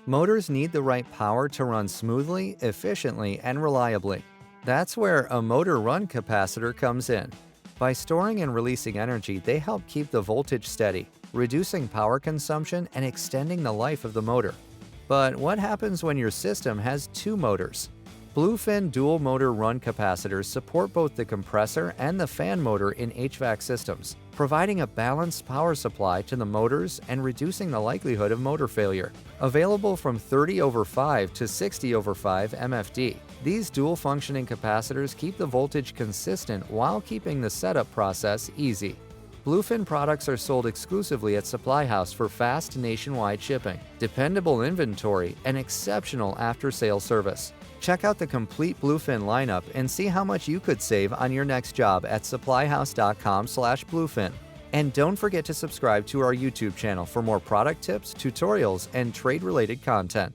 Motors need the right power to run smoothly, efficiently, and reliably. That's where a motor run capacitor comes in. By storing and releasing energy, they help keep the voltage steady, reducing power consumption and extending the life of the motor. But what happens when your system has two motors? Bluefin dual motor run capacitors support both the compressor and the fan motor in HVAC systems, providing a balanced power supply to the motors and reducing the likelihood of motor failure. Available from 30/5 to 60/5 MFD, these dual-functioning capacitors keep the voltage consistent while keeping the setup process easy. Bluefin products are sold exclusively at Supply House for fast nationwide shipping, dependable inventory, and exceptional after-sale service. Check out the complete Bluefin lineup and see how much you could save on your next job at supplyhouse.com/bluefin. And don't forget to subscribe to our YouTube channel for more product tips, tutorials, and trade-related content.